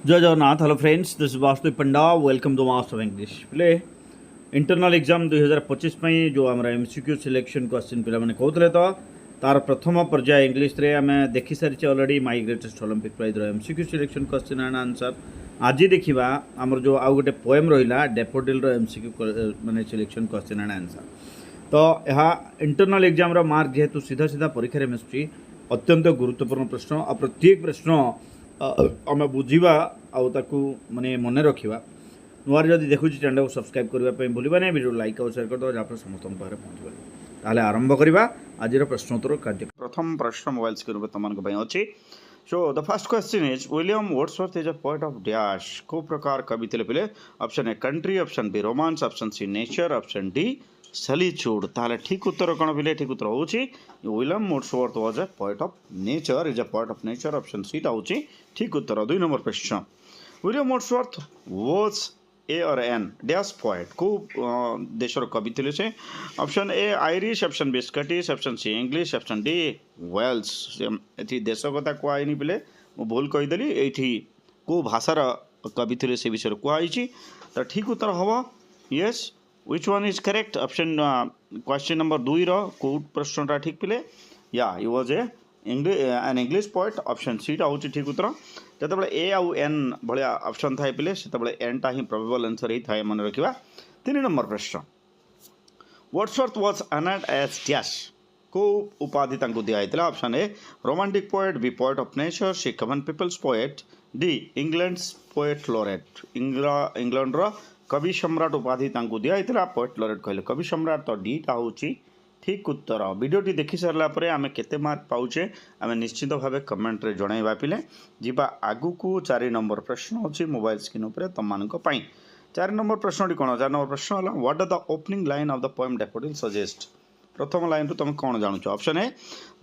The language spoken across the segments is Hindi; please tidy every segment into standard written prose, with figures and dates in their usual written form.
जय Jagannath. Hello friends, this is Vastu Panda. Welcome to master of English. पिले इंटरनल एग्जाम 2025 जो आम एमसीक्यू सिलेक्शन क्वेश्चन पे मैंने कहते तो तार प्रथम पर्याय इंग्लिश रे आम देखी सारी already my greatest Olympic prize MCQ selection question and answer. आज देखा आमर जो आउ गोटे पोएम रहा डेफोडिल एमसीक्यू माने सिलेक्शन क्वेश्चन एंड आंसर। तो यह इंटरनल एग्जाम मार्क जेहेतु सीधा सीधा परीक्षा में आसूँ अत्यंत गुरुत्वपूर्ण प्रश्न और प्रत्येक प्रश्न आम बुझा आउ माने मन रखा नुआर जब देखुँ चैनल को सब्सक्राइब करने भूलवा नहीं, वीडियो लाइक और शेयर करदे जहाँ समस्त पाखे पहुँच गले। आरंभ करवा आज प्रश्नोत्तर कार्य। प्रथम प्रश्न मोबाइल स्क्रीन पर तुम अच्छी। So the first question is William Wordsworth is a poet of dash. को प्रकार कवि थे पे? Option A country, option B romance, option C nature, option D solitude. ताहले ठीक उत्तर कौन पे? ठीक उत्तर हूँ William Wordsworth was a poet of nature, is a poet of nature. Option C हूँ ठीक उत्तर। 2 नंबर प्रश्न, William Wordsworth was a or an dash poet. को देशर कवि थे से? Option A Irish, option B Scottish, option C English, option D Wales. ये देश कथा कहनी पे मुझे भूल कहीदेली। ये को भाषार कवि थे से विषय कहुई। तो ठीक उत्तर हम yes. Which one is correct? Option question number 2 रो प्रश्नटा ठीक पे या you was an English poet. Option C हूँ ठीक उत्तर। जो ए आउ एन भाया ऑप्शन थाए पे से एन टा ही प्रोबेबल आंसर ही थाए मन रखा। 3 नंबर प्रश्न, Wordsworth was honoured as dash. को उपाधि दिया? Option A romantic poet, B poet of nature, C common people's poet, D England's poet laureate. England रो कवि सम्राट उपाधि दिया पोएट लॉरेट कहले कवि सम्राट। तो डी टा हूँ ठीक उत्तर। वीडियोटी देखी सारापर आम केते मार्क पाउचे आम निश्चित भाव कमेंट रे जनइबा। पिले जीवा आगु को 4 नंबर प्रश्न अच्छी मोबाइल स्क्रीन उपर तुम 4 नंबर प्रश्न कौन? 4 नंबर प्रश्न है what are the opening line of the poem daffodil suggest. प्रथम लाइन रू तुम कौन जानूच? Option A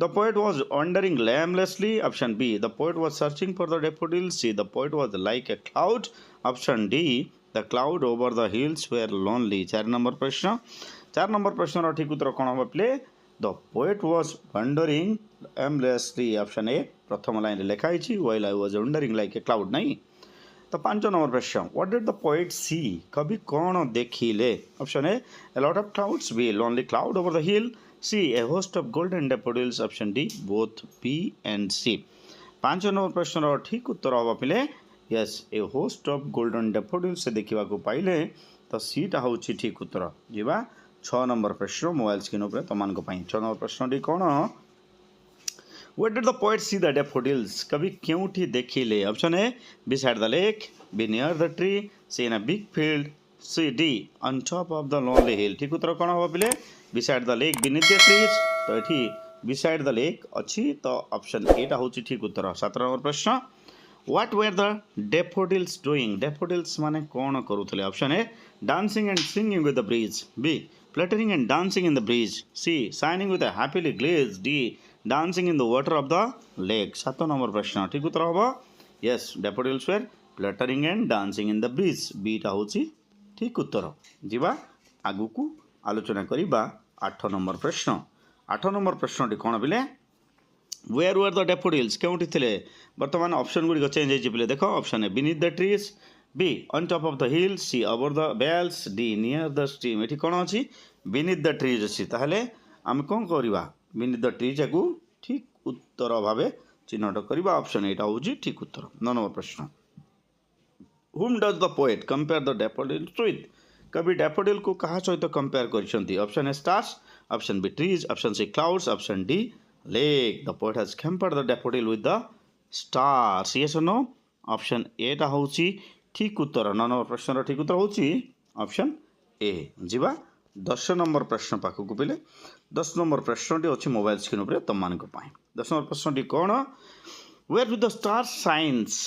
the poet was wandering aimlessly, option B the poet was searching for the daffodil, C the poet was like a cloud, option D the cloud over the hills were lonely. 4 number प्रश्न। 4 नंबर प्रश्न ठीक उत्तर कौन हम पे? The poet was wandering aimlessly. Option ए प्रथम लाइन लिखाई while I was wandering like a cloud नहीं। तो 5 नंबर प्रश्न, what did the poet see. कवि कौन देखिले? Option A lot of clouds, B lonely cloud over the hill, C a host of golden daffodils, option D both B and C. 5 number प्रश्न ठीक उत्तर हम पे yes a host of golden daffodils से देखा पाइले। तो सीटा हूँ ठीक उत्तर। जीवा 6 नंबर प्रश्न मोबाइल स्क्रीन उपर तुम 6 नंबर प्रश्न टी कौन? Where did the poet see the daffodils? कवि क्योंठी देखिले? Option A beside the lake, B near the tree, C in a big field, C D on top of the lonely hill। ठीक उत्तर कौन हम पे? beside the lake, beneath the trees। तो ये beside the lake अच्छी। तो ऑप्शन ए हूँ ठीक उत्तर। 7 नंबर प्रश्न, What were the daffodils doing? Daffodils माने कौन करुले? Option A dancing and singing with the breeze, B fluttering and dancing in the breeze, C shining with a happily glaze, D dancing in the water of the lake। 7 number प्रश्न ठीक उत्तर हम yes daffodils were fluttering and dancing in the breeze, B टा हूँ ठीक उत्तर। जीवा आगु को आलोचना करिबा 8 नंबर प्रश्न। 8 नंबर प्रश्न टी कौन पे? वेयर वर द डैफोडिल्स क्योंठी थे? बर्तमान ऑप्शन गुड़िक चेंज हो देख। Option A beneath the trees, B on top of the hill, C over the bells, D near the stream. ये कौन अच्छी? बीनीथ द ट्रीज अच्छी। ताहले आम कौन करवा? बीनीथ द ट्रीज को ठीक उत्तर भाव चिन्हट करवा। ऑप्शन एटा हूँ ठीक उत्तर। 9 नंबर प्रश्न, whom does the poet compare the daffodils with. कवि डैफोडिल को कहा सहित कंपेयर कर? Option A stars, option B trees, option C clouds, option D lake। The poet has compared the daffodil with the stars, yes or no? Option A टा हूँ ठीक उत्तर। 9 नंबर प्रश्न ठीक उत्तर हूँ ऑप्शन ए। जीवा 10 नंबर प्रश्न पाखक पे। 10 नंबर प्रश्न टी अच्छी मोबाइल स्क्रीन उपर तुम 10 नंबर प्रश्न टी कौन? Where do the stars shines.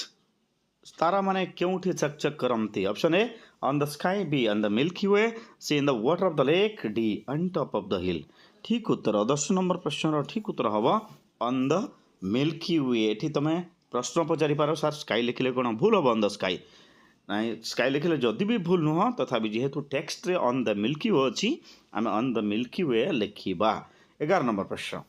तारा माने क्योंठी चकचक करती? Option A on the sky, B on the Milky Way, C in the water of the lake, D on top of the hill. ठीक उत्तर। 10 नंबर प्रश्न ठीक उत्तर हम ऑन द मिल्की वे। ये तुम प्रश्न पचारि पार सर स्काई लिखिले कौन भूल हम? ऑन द स्काई ना, स्काई लिखिले जदि भी भूल नुह तथापि जेहेतु टेक्स्ट रे ऑन द मिल्की वे अच्छी आम ऑन द मिल्की वे लिखा। 11 नंबर प्रश्न,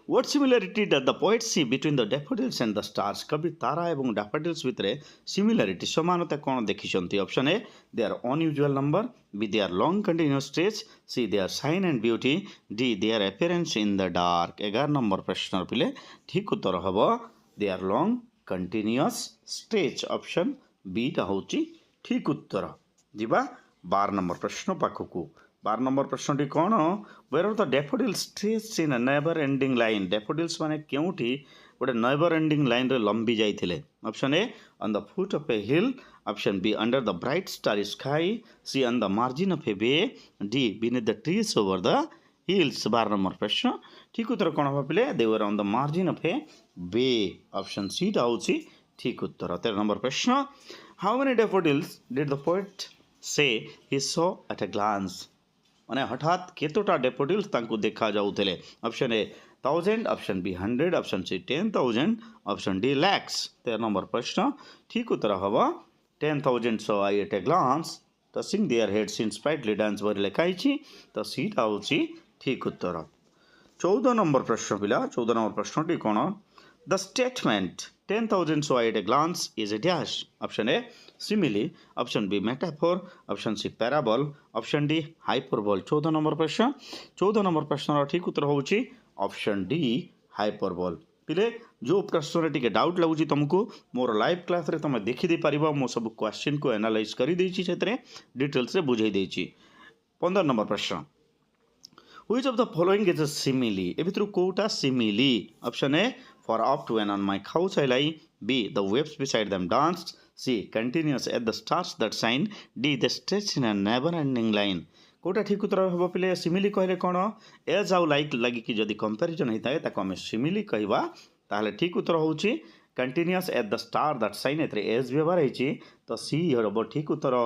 What similarity does the poet see between the daffodils and the stars? कवि तारा एवं daffodils भितर similarity समानता कौन देखिछन्ति? Option A they are unusual number, B they are long continuous stretch, C they are shine and beauty, D their appearance in the dark. 11 number प्रश्न पिले ठीक उत्तर हबो they are long continuous stretch. Option B टा होची ठीक उत्तर. जिबा 12 नंबर प्रश्न पाखकू. 12 नंबर प्रश्नटी कौन where are the daffodils stretch in never ending line. Daffodils माने केउठी गोटे नेवर एंडिंग लाइन रे लंबी जाइथिले. Option A on the foot of a hill, option B under the bright star sky, C on the margin of a bay, D beneath the trees over the hills. 12 number प्रश्न ठीक उत्तर कौन हम पिले they were on the margin of a bay. Option C टा होची ठीक उत्तर. 13 नंबर प्रश्न how many daffodils did the poet say he saw at a glance. माने हठात केतोटा डैफोडिल्स तांको देखा जाउथले. Option A 1000, option B 100, option C 10,000, option D lakhs. 13 number प्रश्न ठीक उत्तर हवा 10,000 saw I at a glance, touching their heads in sprightly dance वर लेखाइछि तो सीटा होछि ठीक उत्तर. 14 नंबर प्रश्न पिला 14 नंबर प्रश्नटी कोन the statement 10,000 saw I at a glance is a dash. Option A simile, option B metaphor, option C parable, option D hyperbole. 14 number प्रश्न 14 नंबर प्रश्न ठीक उत्तर होउछि ऑप्शन डी हाइपरबोल. पिले जो प्रश्न टिके डाउट लगुछि तुमको मोर लाइव क्लास रे तुम देखि दे परिबा. मो सब क्वेश्चन को एनालाइज करि देछि सेतरे डिटेल्स रे बुझाई देछि. 15 नंबर प्रश्न Which of the following is a simile? ए भितर कोटा simile? Option A for up to and on my couch I lie, B the waves beside them danced, C continuous at the stars that shine, D the stretch in a never ending line. कोटा ठीक उत्तर हम पे सिमिली कहले कौन एज आउ लाइक लगी कि जदि कंपैरिजन होता है ताको हमें सिमिली कहवा ताहले ठीक उत्तर होउची continuous at the star that shine. एथरे एज व्यवहार होइची तो सी हबो ठीक उत्तर.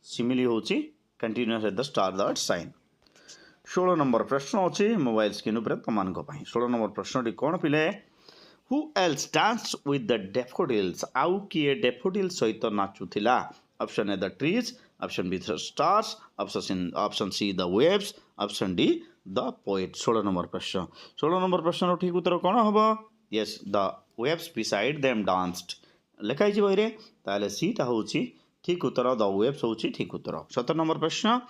सिमिली होउची continuous at the star that shine. 16 number प्रश्न अच्छी मोबाइल स्क्रीन उपर तुमान 16 नंबर प्रश्नटी कौन पिले who else dance with the daffodils. आउ किए डैफोडिल सहित नाचुथिला. Option A the trees, option B the stars, option C the waves, option D the poet. 16 number प्रश्न 16 नंबर प्रश्न ठीक उत्तर कौन हम yes the waves beside them danced लिखाई बही ताले सीटा होची ठीक उत्तर. द वेव्स होची ठीक उत्तर. 17 नंबर प्रश्न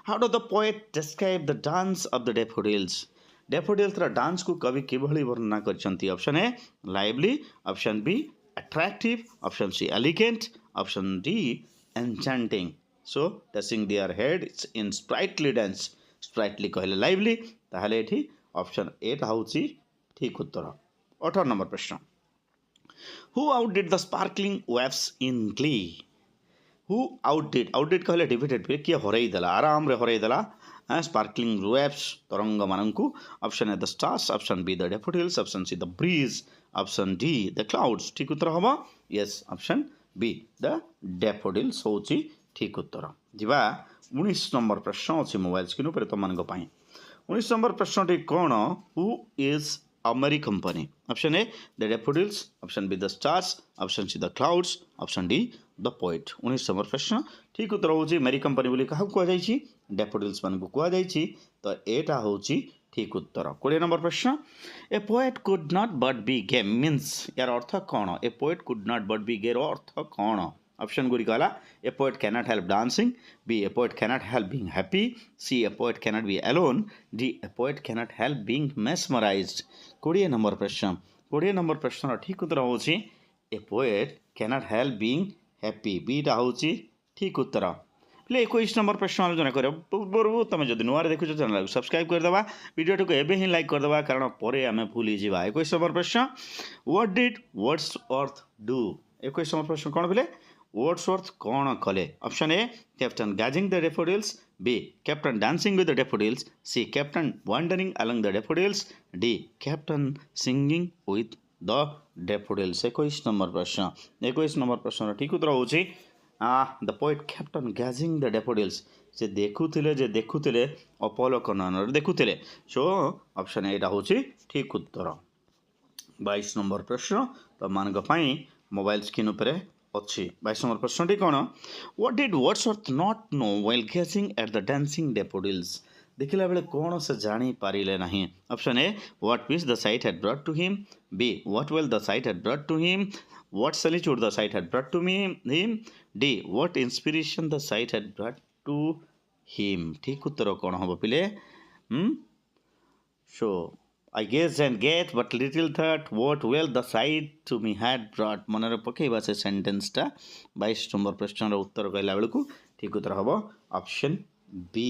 how do the poet describe the dance of the daffodils. Daffodils dance को कवि किभଳି वर्णना करछंती. Option A lively, option B attractive, option C elegant, option D enchanting. So touching their heads in sprightly dance. Sprightly कहले लाइवली ताहले एठी ऑप्शन ए टा होची ठीक उत्तर. 18 नंबर प्रश्न who outdid the sparkling waves in glee. Who outdid कहले डिफिटेड पे किए हरई देला आराम रे हरई देला स्पार्कलिंग वेव्स तरंग मानंकु. Option A the stars, option B the daffodils, option C the breeze, option D the clouds. ठीक उत्तर हबो yes option B the daffodils होची ठीक उत्तर. जिबा 19 नंबर प्रश्न अछि मोबाइल स्क्रीन पर तमनक पई. 19 नंबर प्रश्नटी कोन who is a merry company. Option A the daffodils, option B the stars, option C the clouds, option D the poet. 19 number प्रश्न ठीक उत्तर होची मेरी कंपनी बोली कहा कुआ जाइछि डैफोडिल्स मान को कुआ जाइछि तो एटा होची ठीक उत्तर. 20 नंबर प्रश्न a poet could not but be gay means यार अर्थ कौन. A poet could not but be gay रो अर्थ कौन. ऑप्शन गुड़ी कहला a poet cannot help dancing, B a poet cannot help being happy, C a poet cannot be alone, D a poet cannot help being mesmerised. 20 number प्रश्न 20 नंबर प्रश्न ठीक उत्तर होची a poet cannot help being happy. बीटा होची ठीक उत्तर. प्ले 21 नंबर प्रश्न आलोचना कर पूर्व तुम जब नुआ देखुच चैनल को सब्सक्राइब करदेवा वीडियो को एबे ही लाइक करदेवा कारण पर आम भूली जावा. 21 नंबर प्रश्न what did Wordsworth do. 21 number प्रश्न कौन बोले वर्ड्सवर्थ कौन कले. Option A kept on gazing the daffodils, B kept on dancing with the daffodils, C kept on wandering along the daffodils, D kept on singing with the daffodils. 21 number प्रश्न 21 नंबर प्रश्न ठीक उत्तर होची the poet captain gazing the daffodils. से देखुले अपलकन देखुले. सो ऑप्शन ए होची ठीक उत्तर. 22 नंबर प्रश्न तो मानक पई मोबाइल स्क्रीन उपरे अच्छी. 22 नंबर प्रश्नटी कौन what did Wordsworth not know while gazing at the dancing daffodils. देखला बेले कौन से जानी पारिले नहीं option A what peace the sight had brought to him B what wealth the sight had brought to him what solitude the sight had brought to me him D what inspiration the sight had brought to him ठीक उत्तर कौन हम पिले सो I guessed and get but little thought what well the sight to me had brought मन पकेबा से सेंटेंस टा 22 नंबर प्रश्न उत्तर कहला बेलू ठीक उत्तर हम ऑप्शन बी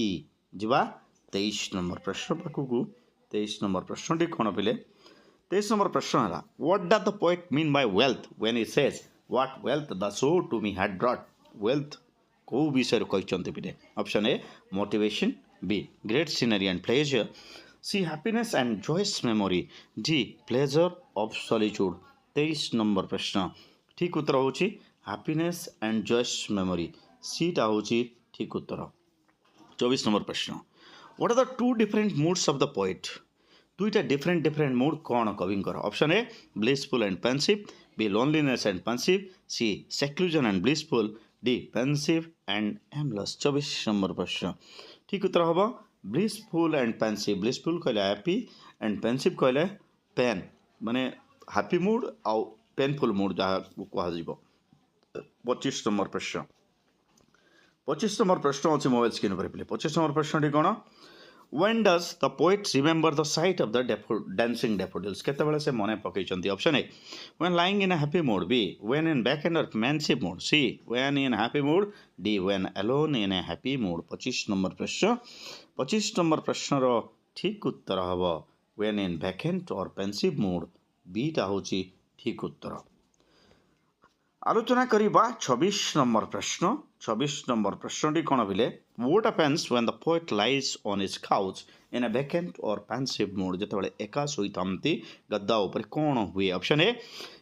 जीवा 23 नंबर प्रश्न पाखु 23 नंबर प्रश्न टी कौन पिले 23 नंबर प्रश्न है what does the poet mean by wealth when he says what wealth the show to me had brought wealth को विषय कहते पिले option A motivation B great scenery and pleasure C happiness and joyous memory D pleasure of solitude 23 number प्रश्न ठीक उत्तर होची happiness and joyous memory C टा होची ठीक उत्तर 24 नंबर प्रश्न what are the two different moods of the poet दुईटा डिफरेंट मूड कौन कविंकर option A blissful and pensive B loneliness and pensive C seclusion and blissful D pensive and aimless 24 number प्रश्न ठीक उत्तर हम ब्लिसफुल एंड पेंसिव ब्लिसफुल कहले हैप्पी एंड पेंसिव कहले पेन माने हैप्पी मूड आउ पेनफुल मूड जहाँ कह 25 नंबर प्रश्न 25 नंबर प्रश्न अच्छे मोबाइल स्क्रीन पर 25 नंबर प्रश्न टी कौन When does the poet remember the sight of the dancing daffodils? केतेबेले से मने पकईचंती option A when lying in a happy mood b when in back and pensive mood c when in happy mood d when alone in a happy mood 25 number प्रश्न रो ठीक उत्तर हबो when in vacant or pensive mood b टा होची ठीक उत्तर आलोचना करिबा 26 नंबर प्रश्न टी कोन बिले what happens when the poet lies on his couch in a vacant or pensive mood जेतेबेले एका सोईतांती गद्दा ऊपर कोन हुए option A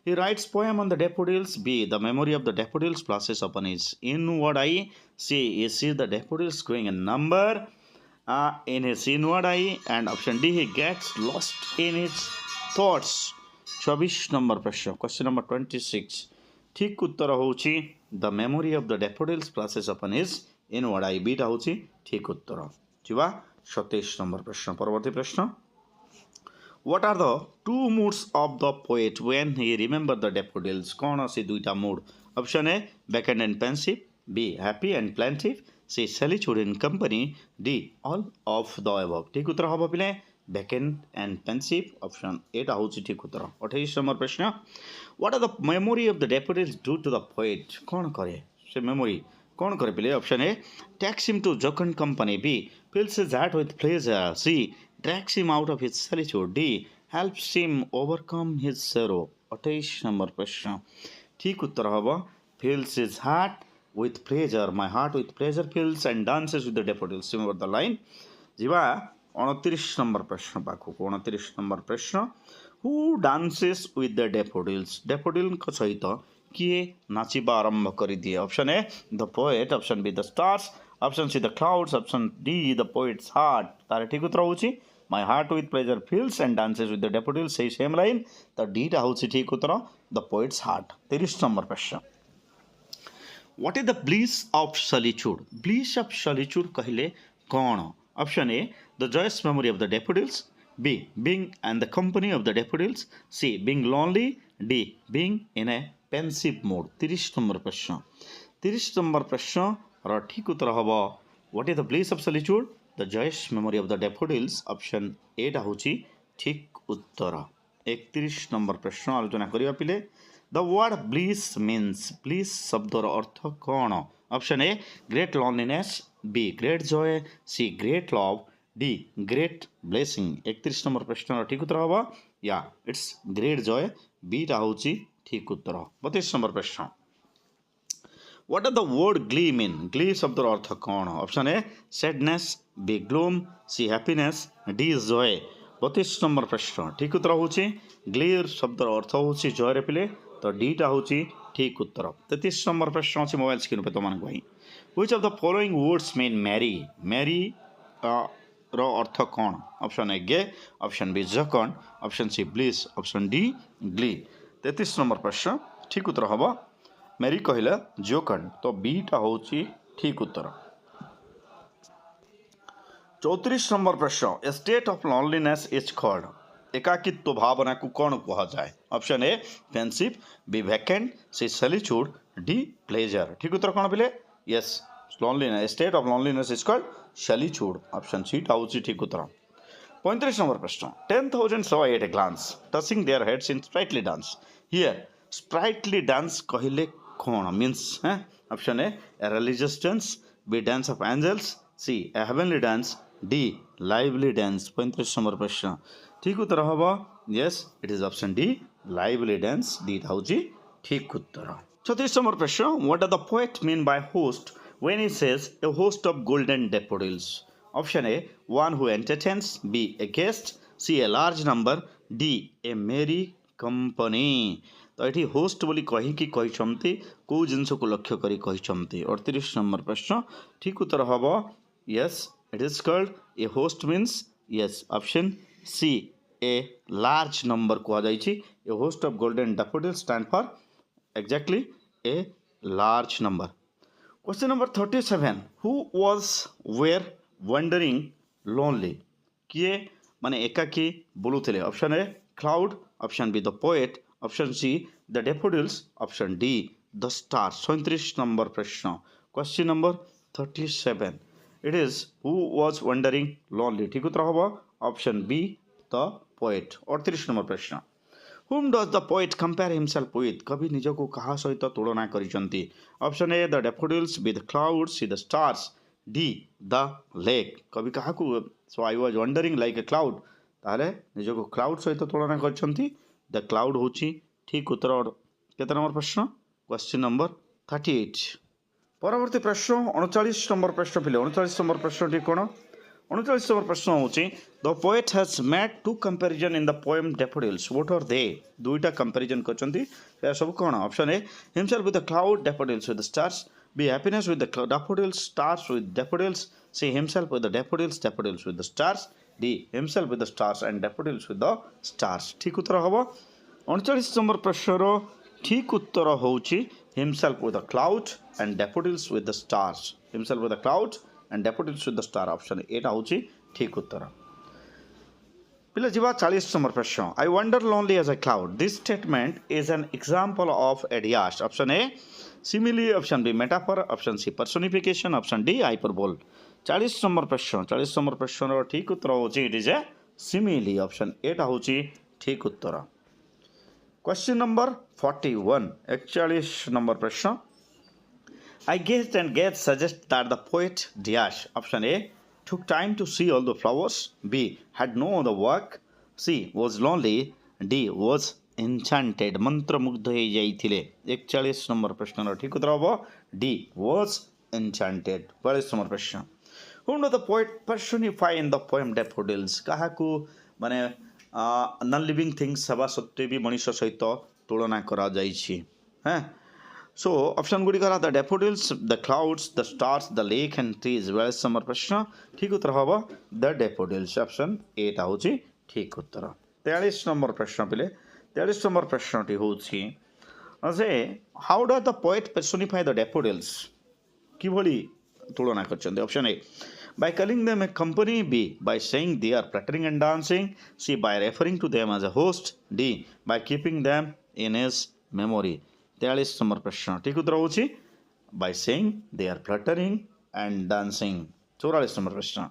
he writes poem on the daffodils b the memory of the daffodils flashes upon his inward eye c he sees the daffodils growing in number in his inward eye and option d he gets lost in his thoughts 24 number प्रश्न क्वेश्चन नंबर 26 ठीक उत्तर होची the memory of the daffodils flashes upon his inward eye बीटा होची ठीक उत्तर जीवा 27 नंबर प्रश्न परवर्ती प्रश्न what are the two moods of the poet when he remember the daffodils कौन से दुईटा mood option A vacant and pensive B happy and plaintive C solitude in company D all of the above ठीक उत्तर हम पिले vacant and pensive option A टा होची ठीक उत्तर 28 नंबर प्रश्न what are the memory of the daffodils do to the poet कौन करे से मेमोरी कौन करे पिले option A takes him to jocund company B fills his heart with pleasure C drags him out of his solitude D helps him overcome his sorrow 28 number प्रश्न ठीक उत्तर हबो fills his heart with pleasure my heart with pleasure fills and dances with the daffodils remember the line जीवा 29 नंबर प्रश्न पाखु 29 नंबर प्रश्न who dances with the daffodils daffodil को सहित किए नाचिबा आरंभ करि दिए option A the poet option B the stars option C the clouds option D the poets heart तार ठीक उत्तर होची my heart with pleasure fills and dances with the daffodils सही सेम लाइन त डी टा होची ठीक उत्तर द पोएट्स हार्ट 30 नंबर प्रश्न What is the bliss of solitude? Bliss of solitude कहले कौन option A the joyous memory of the daffodils b being and the company of the daffodils c being lonely d being in a pensive mood 30 number प्रश्न 30 नंबर प्रश्न र ठीक उत्तर हबो what is the bliss of solitude the joyous memory of the daffodils option A टा होची ठीक उत्तर 31 नंबर प्रश्न आलोचना करिया पिले The word bliss means bliss शब्दर अर्थ कौन option a great loneliness b great joy c great love d great blessing 31 number प्रश्न ठीक उत्तर हबो या इट्स ग्रेट joy b टा होची ठीक उत्तर 32 नंबर प्रश्न What does the word glee mean glee शब्दर अर्थ कौन ऑप्शन ए sadness b gloom c happiness d joy 32 number प्रश्न ठीक उत्तर होची ग्ली शब्दर अर्थ होची joy रे पिले तो डीटा होची ठीक उत्तर 33 नंबर प्रश्न अछि मोबाइल स्क्रीन पे तमन कहि which of the following words mean merry merry रो अर्थ कोन option A gay option B jocund option C bliss option D glee 33 number प्रश्न ठीक उत्तर हबो मैरी कहले जोकन तो बी टा होची ठीक उत्तर 34 नंबर प्रश्न a state of loneliness is called एकाकित्व भावना को कौन कहा जाए option A pensive B vacant C solitude D pleasure ठीक उत्तर कौन बोले yes loneliness state of loneliness is called solitude option C टाउची ठीक उत्तर 35 नंबर प्रश्न 10,000 saw at a glance touching their heads in sprightly dance here sprightly dance कहले कौन means option A religious dance B dance of angels C a heavenly dance D lively dance 35 number प्रश्न ठीक उत्तर हम yes it is option D lively dance D हूँ ठीक उत्तर 36 नंबर प्रश्न what are the poet mean by host when he says a host of golden daffodils option a one who entertains b a guest c a large number d a merry company तो ये होस्ट बोली कहीकि कौ जिनस को लक्ष्य करी 38 नंबर प्रश्न ठीक उत्तर हम yes it is called a host means yes option C a large number कहुई a host of golden daffodils stand for exactly a large number question number 37 who was where wandering lonely किए माने एकाकी बोलुथिले option A cloud option B the poet option C the daffodils option D the stars 37 number प्रश्न question number 37 it is who was wandering lonely ठीक उत्तर हम option B the poet 38 number प्रश्न whom does the poet compare himself with कवि निजको कहा सहित तुलना करिसंती option A the daffodils B the clouds C the stars D the lake कवि कहा को so I was wandering like a cloud ताले निजको क्लाउड सहित तुलना करिसंती द क्लाउड होची ठीक उत्तर केते नंबर प्रश्न क्वेश्चन नंबर 38 परवर्ती प्रश्न 39 नंबर प्रश्न पिले 39 नंबर प्रश्न टी कोन 39 नंबर प्रश्न होची the poet has made two comparison in the poem daffodils what are they दुईटा कंपैरिजन करचंती से सब कोन option A himself with the cloud daffodils with the stars B happiness with the daffodils stars with daffodils C himself with the daffodils with the stars D himself with the stars and daffodils with the stars ठीक उत्तर हबो 39 नंबर प्रश्न रो ठीक उत्तर होची himself with the cloud and daffodils with the stars himself with the cloud and daffodils with the star option एटा होची ठीक उत्तर पिला जीवा 40 नंबर प्रश्न I wander lonely as a cloud this statement is an example of adiash option A simile option B metaphor option C personification option D hyperbole 40 number प्रश्न रो ठीक उत्तर होची it is a simile option एटा होची ठीक उत्तर क्वेश्चन नंबर 41 41 नंबर प्रश्न I guessed and guessed suggest that the poet dash option A took time to see all the flowers B had no other work C was lonely D was enchanted मंत्रमुग्ध हो जाइथिले 41 नंबर प्रश्न ठीक उत्तर हबो D was enchanted 42 नंबर प्रश्न whom does the poet personify in the poem daffodils काहाकू माने नॉन लिविंग थिंग्स सभा सत्वे भी मनुष्य सहित तुलना करा जाइछि हैं So option गुडी करा the daffodils the clouds the stars the lake and trees 42 number प्रश्न ठीक उत्तर हबो द डैफोडिल्स ऑप्शन ए ता होची ठीक उत्तर 43 नंबर प्रश्न पिले 43 नंबर प्रश्न टी होची असे how does the poet personify the daffodils की भली तुलना करछन option A by calling them a company B by saying they are fluttering and dancing C by referring to them as a host D by keeping them in his memory 43 number प्रश्न ठीक उत्तर होची by saying they are fluttering and dancing 44 number प्रश्न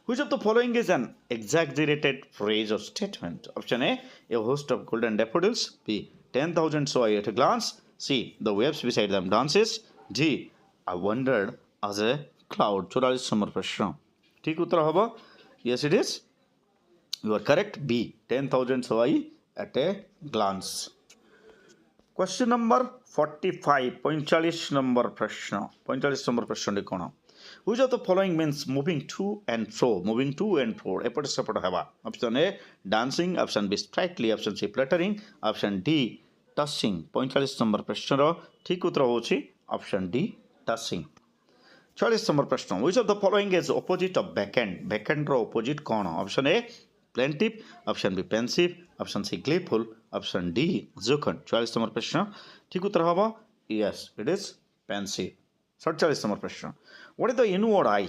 which of the following is an exaggerated phrase or statement option A a host of golden daffodils B 10,000 saw at a glance C the waves beside them dances D I wondered as a cloud 44 number प्रश्न ठीक उत्तर हबो yes it is you are correct B 10,000 saw at a glance question number 45 45 number प्रश्न कौन which of the following means moving to and fro एपट सेपट हेबा option A dancing option B sprightly option C fluttering option D touching 45 number प्रश्न रो ठीक उत्तर होची ऑप्शन डी टचिंग 46 नंबर प्रश्न which of the following is opposite of vacant रो opposite कौन option A plaintive option B pensive option C gleeful option D jocund 44 number प्रश्न ठीक उत्तर हबो yes it is pensive 47 number प्रश्न what is the inward I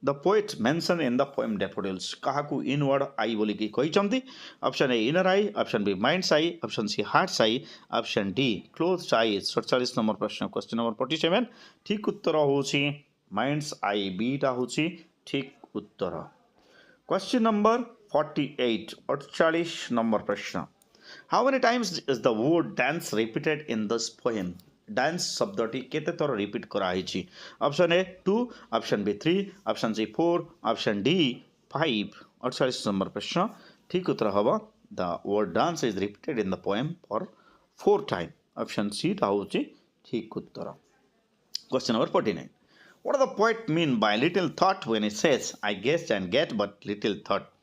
the poet mention in the poem daffodils काहाकू इनवर्ड आई बोली कि कहिसंती option A inner eye option B mind's eye option C heart's eye option D closed eye 47 number प्रश्न क्वेश्चन नंबर 47 ठीक उत्तर होची माइंड्स आई बी टा होची ठीक उत्तर क्वेश्चन नंबर 48 48 नंबर प्रश्न how many times is the word dance repeated in this poem dance शब्दटी केते थर रिपीट कराई option A 2 option B 3 option C 4 option D 5 48 number प्रश्न ठीक उत्तर hmm the word dance is repeated in the poem for 4 time option C टा होची ठीक उत्तर question number 49 what does the poet mean by little thought when he says I guessed and get but little thought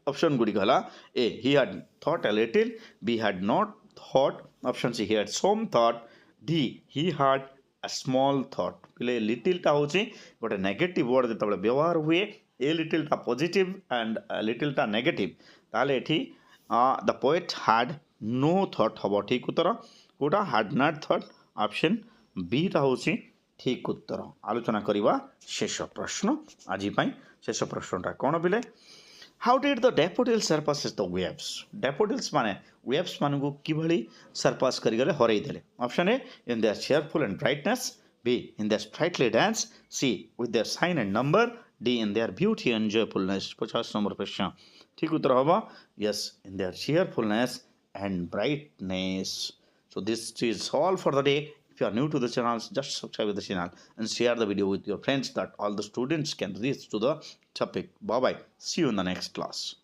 option गुडी गला A he had thought a little b had not thought option C he had some thought D he had a small thought पहले लिटिल टा होची गोटे नेगेटिव वर्ड जतबे व्यवहार हुए ए लिटिल टा पॉजिटिव एंड लिटिल टा नेगेटिव ताले एठी the poet had no thought हबो ठीक उत्तर कोटा had not thought option B टा होची ठीक उत्तर आलोचना करिवा शेष प्रश्न आज पई शेष प्रश्नटा कोन बिले how did the daffodil surpasses the waves daffodils माने वेव्स मानकु किभली सरपास करिगले हरई देले option A in their cheerful and brightness B in their sprightly dance C with their sign and number D in their beauty and joyfulness 50 number प्रश्न ठीक उत्तर होबा yes in their cheerfulness and brightness so this is all for the day. If you are new to the channel, just subscribe to the channel and share the video with your friends that all the students can reach to the topic. Bye bye. See you in the next class.